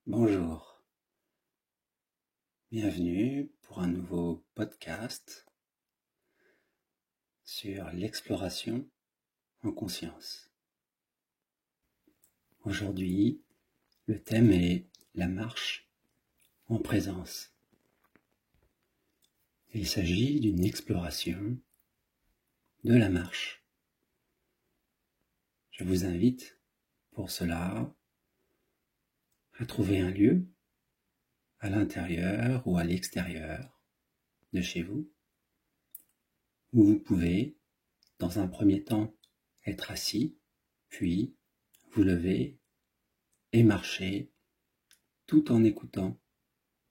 Bonjour, bienvenue pour un nouveau podcast sur l'exploration en conscience. Aujourd'hui, le thème est la marche en présence. Il s'agit d'une exploration de la marche. Je vous invite pour cela à trouver un lieu à l'intérieur ou à l'extérieur de chez vous où vous pouvez, dans un premier temps, être assis, puis vous lever et marcher tout en écoutant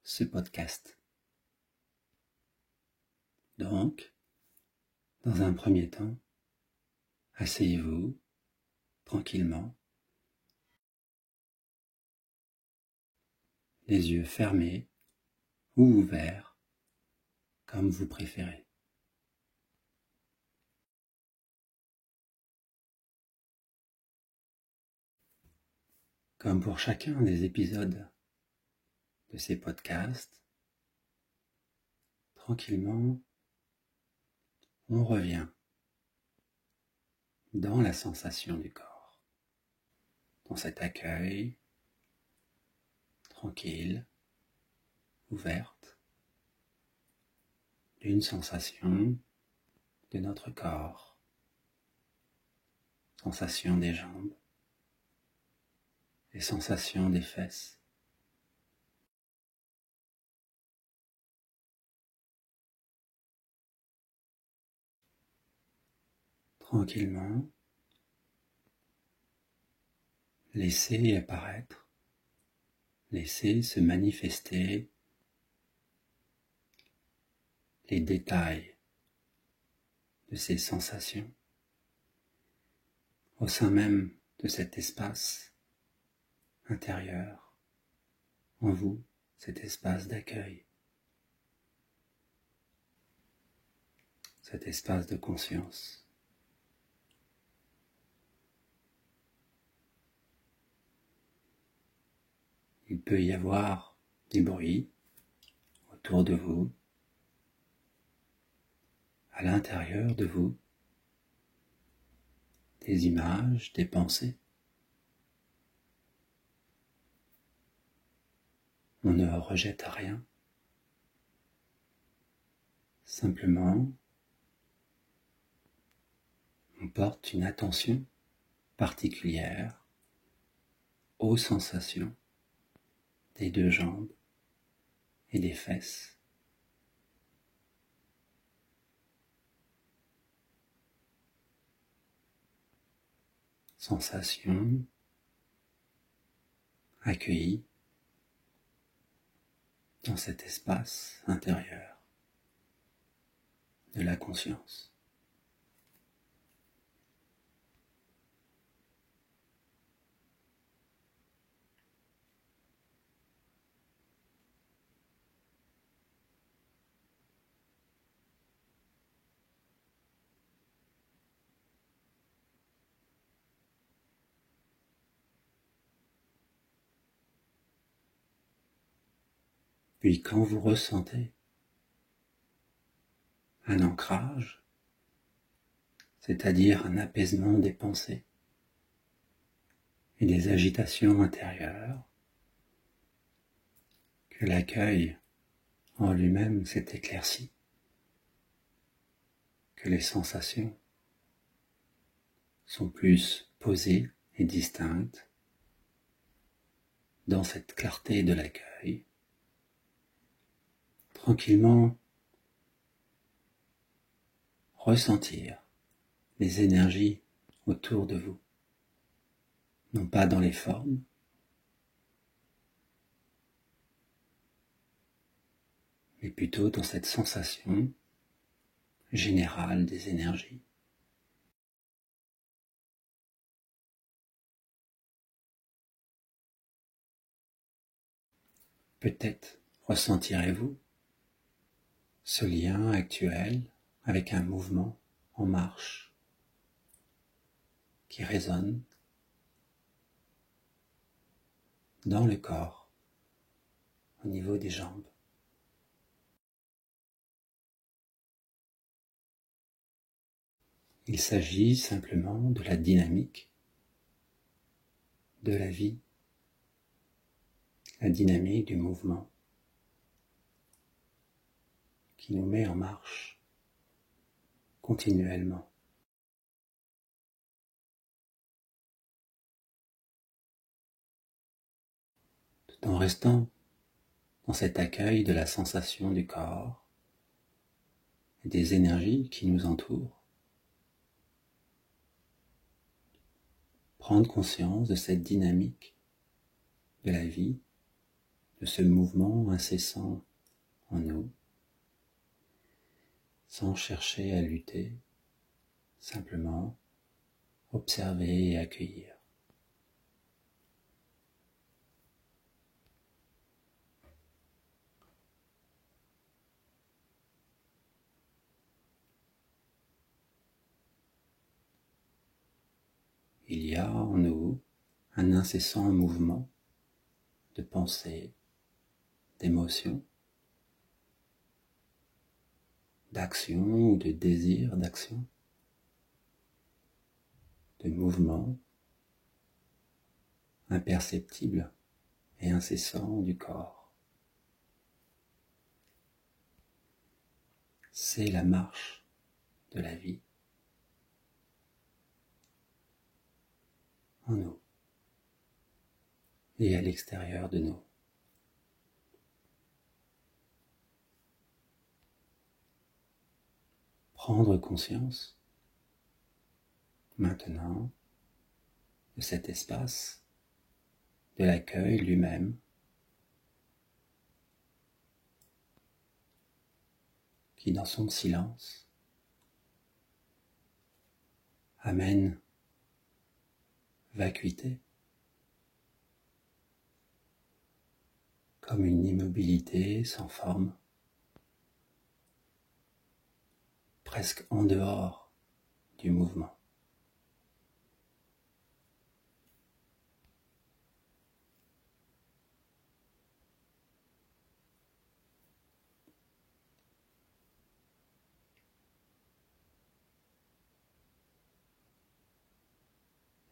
ce podcast. Donc, dans un premier temps, asseyez-vous tranquillement, les yeux fermés ou ouverts, comme vous préférez. Comme pour chacun des épisodes de ces podcasts, tranquillement, on revient dans la sensation du corps, dans cet accueil tranquille, ouverte, d'une sensation de notre corps, sensation des jambes, les sensations des fesses. Tranquillement, laissez apparaître, laissez se manifester les détails de ces sensations au sein même de cet espace intérieur en vous, cet espace d'accueil, cet espace de conscience. Il peut y avoir des bruits autour de vous, à l'intérieur de vous, des images, des pensées. On ne rejette rien. Simplement, on porte une attention particulière aux sensations des deux jambes et des fesses. Sensations accueillies dans cet espace intérieur de la conscience. Puis quand vous ressentez un ancrage, c'est-à-dire un apaisement des pensées et des agitations intérieures, que l'accueil en lui-même s'est éclairci, que les sensations sont plus posées et distinctes dans cette clarté de l'accueil, tranquillement ressentir les énergies autour de vous, non pas dans les formes, mais plutôt dans cette sensation générale des énergies. Peut-être ressentirez-vous ce lien actuel avec un mouvement en marche qui résonne dans le corps, au niveau des jambes. Il s'agit simplement de la dynamique de la vie, la dynamique du mouvement qui nous met en marche continuellement. Tout en restant dans cet accueil de la sensation du corps et des énergies qui nous entourent. Prendre conscience de cette dynamique de la vie, de ce mouvement incessant en nous, sans chercher à lutter, simplement observer et accueillir. Il y a en nous un incessant mouvement de pensée, d'émotion, d'action ou de désir d'action, de mouvement imperceptible et incessant du corps. C'est la marche de la vie en nous et à l'extérieur de nous. Prendre conscience maintenant de cet espace, de l'accueil lui-même, qui dans son silence amène vacuité, comme une immobilité sans forme, presque en dehors du mouvement.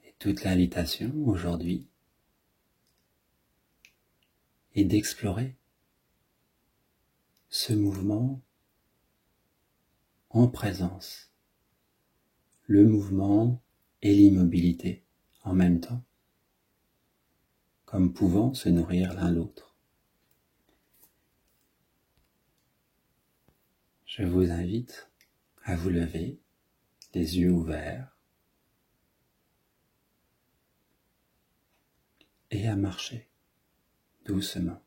Et toute l'invitation aujourd'hui est d'explorer ce mouvement en présence, le mouvement et l'immobilité en même temps, comme pouvant se nourrir l'un l'autre. Je vous invite à vous lever, les yeux ouverts, et à marcher doucement.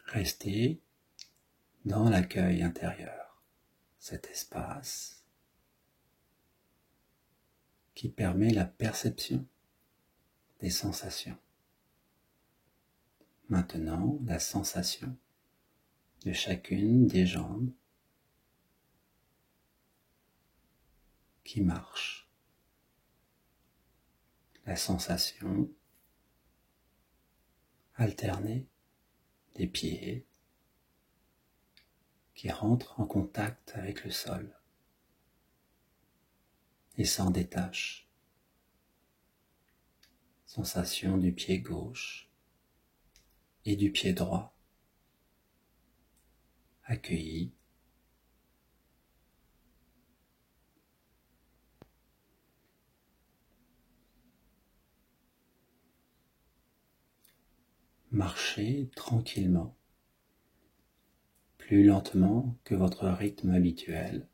Restez dans l'accueil intérieur, cet espace qui permet la perception des sensations. Maintenant, la sensation de chacune des jambes qui marche. La sensation alternée des pieds qui rentrent en contact avec le sol et s'en détachent. Sensation du pied gauche et du pied droit accueillis. Marchez tranquillement, plus lentement que votre rythme habituel,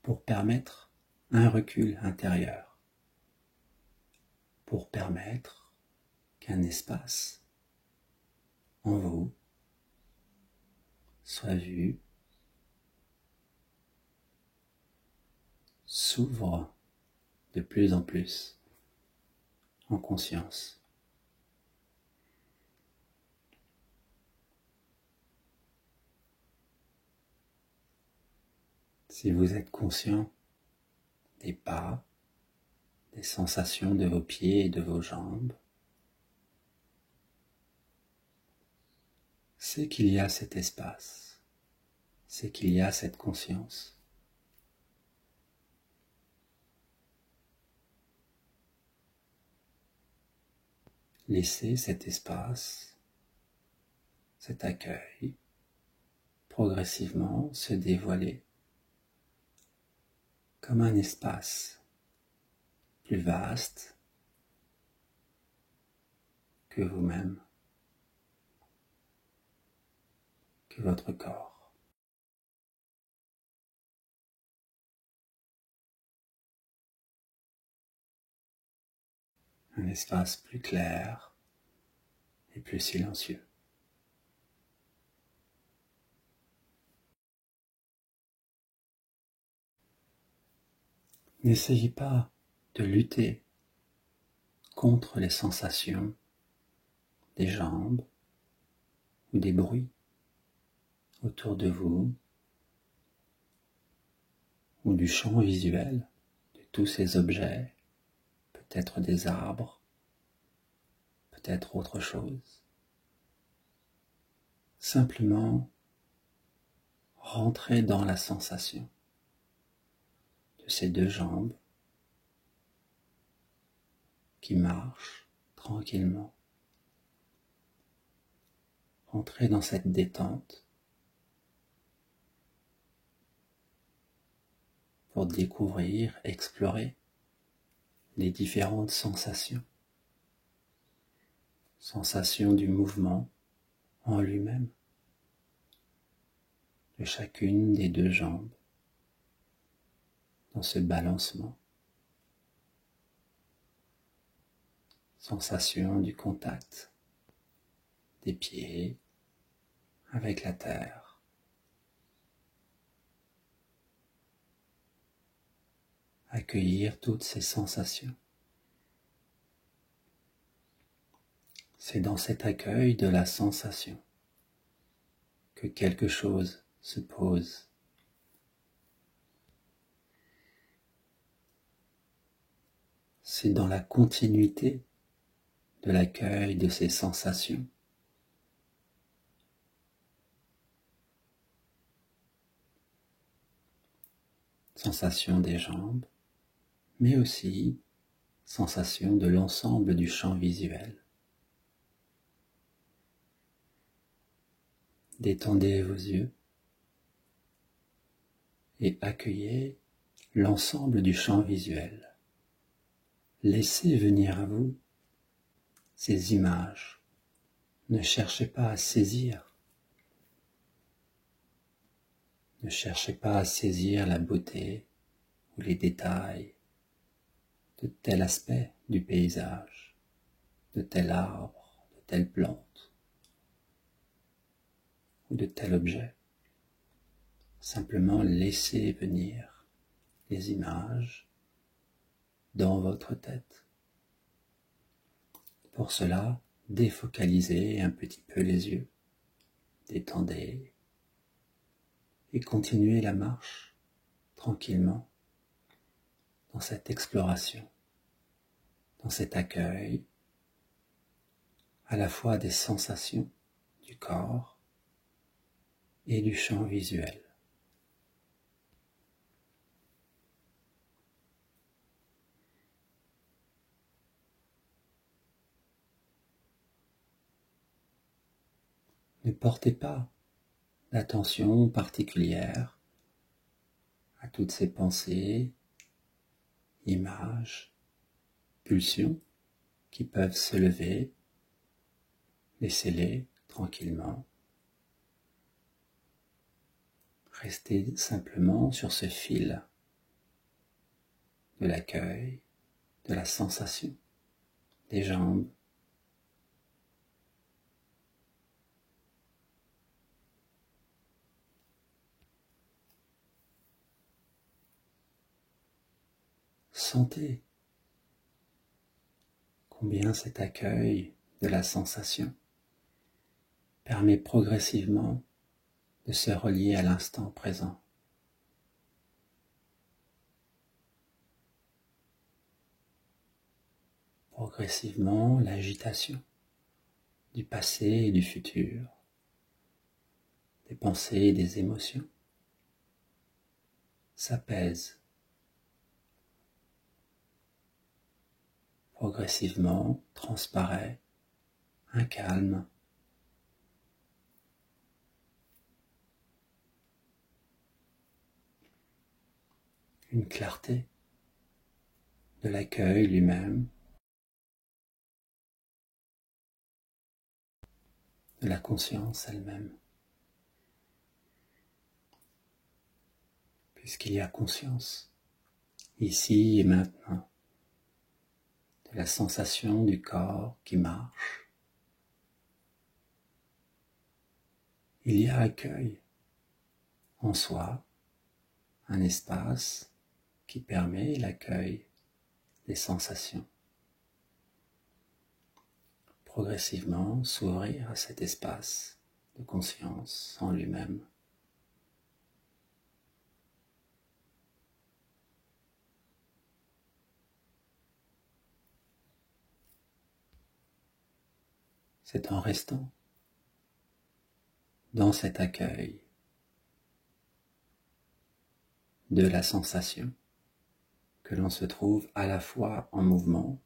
pour permettre un recul intérieur, pour permettre qu'un espace en vous soit vu, s'ouvre de plus en plus en conscience. Si vous êtes conscient des pas, des sensations de vos pieds et de vos jambes, c'est qu'il y a cet espace, c'est qu'il y a cette conscience. Laissez cet espace, cet accueil, progressivement se dévoiler comme un espace plus vaste que vous-même, que votre corps. Un espace plus clair et plus silencieux. N'essayez pas de lutter contre les sensations des jambes ou des bruits autour de vous ou du champ visuel de tous ces objets, peut-être des arbres, peut-être autre chose. Simplement rentrez dans la sensation de ces deux jambes qui marchent tranquillement. Rentrez dans cette détente pour découvrir, explorer les différentes sensations. Sensations du mouvement en lui-même, de chacune des deux jambes, dans ce balancement. Sensation du contact des pieds avec la terre. Accueillir toutes ces sensations. C'est dans cet accueil de la sensation que quelque chose se pose. C'est dans la continuité de l'accueil de ces sensations sensation des jambes, mais aussi sensation de l'ensemble du champ visuel. Détendez vos yeux et accueillez l'ensemble du champ visuel. Laissez venir à vous ces images. Ne cherchez pas à saisir. Ne cherchez pas à saisir la beauté ou les détails de tel aspect du paysage, de tel arbre, de telle plante ou de tel objet. Simplement laissez venir les images dans votre tête. Pour cela, défocalisez un petit peu les yeux, détendez et continuez la marche tranquillement dans cette exploration, dans cet accueil à la fois des sensations du corps et du champ visuel. Ne portez pas d'attention particulière à toutes ces pensées, images, pulsions qui peuvent se lever. Laissez-les tranquillement. Restez simplement sur ce fil de l'accueil, de la sensation des jambes. Sentez combien cet accueil de la sensation permet progressivement de se relier à l'instant présent. Progressivement, l'agitation du passé et du futur des pensées et des émotions s'apaisent progressivement, transparaît un calme, une clarté de l'accueil lui-même, de la conscience elle-même. Puisqu'il y a conscience, ici et maintenant, de la sensation du corps qui marche, il y a accueil en soi, un espace qui permet l'accueil des sensations. Progressivement s'ouvrir à cet espace de conscience en lui-même. C'est en restant dans cet accueil de la sensation que l'on se trouve à la fois en mouvement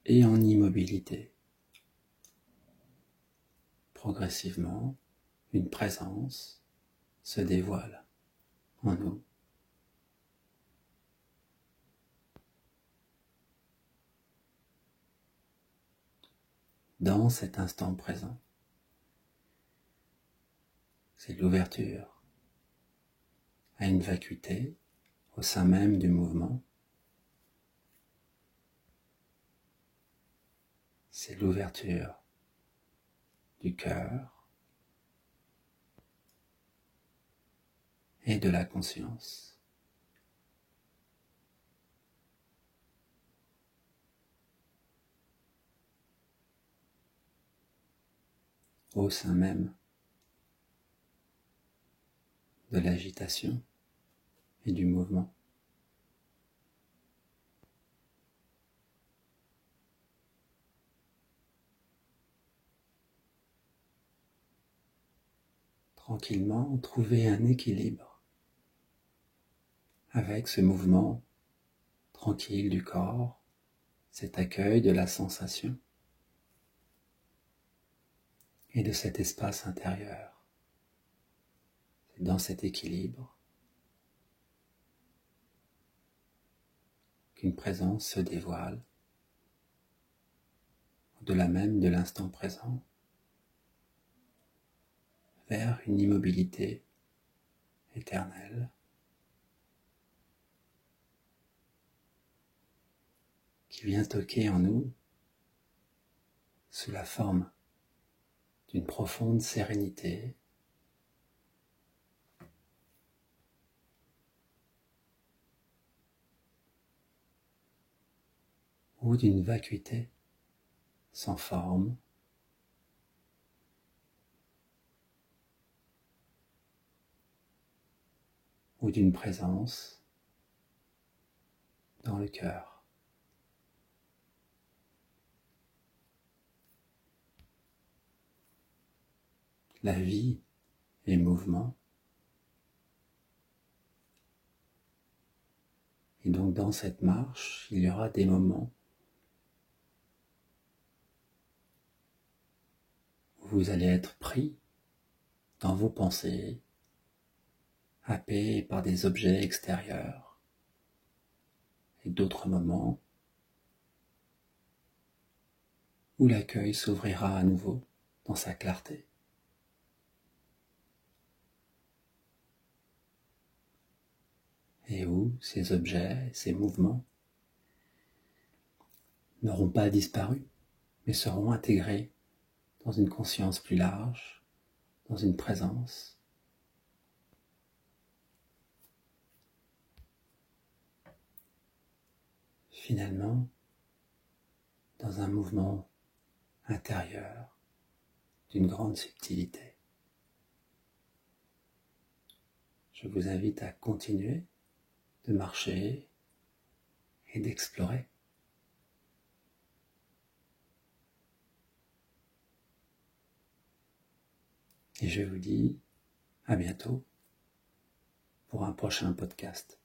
et en immobilité. Progressivement, une présence se dévoile en nous. Dans cet instant présent, c'est l'ouverture à une vacuité au sein même du mouvement. C'est l'ouverture du cœur et de la conscience. Au sein même de l'agitation et du mouvement. Tranquillement, trouver un équilibre avec ce mouvement tranquille du corps, cet accueil de la sensation et de cet espace intérieur. C'est dans cet équilibre qu'une présence se dévoile, au-delà même de l'instant présent, vers une immobilité éternelle qui vient toquer en nous sous la forme d'une profonde sérénité, ou d'une vacuité sans forme, ou d'une présence dans le cœur. La vie est mouvement, et donc dans cette marche, il y aura des moments où vous allez être pris dans vos pensées, happés par des objets extérieurs, et d'autres moments où l'accueil s'ouvrira à nouveau dans sa clarté. Et où ces objets, ces mouvements n'auront pas disparu, mais seront intégrés dans une conscience plus large, dans une présence. Finalement, dans un mouvement intérieur d'une grande subtilité. Je vous invite à continuer de marcher et d'explorer. Et je vous dis à bientôt pour un prochain podcast.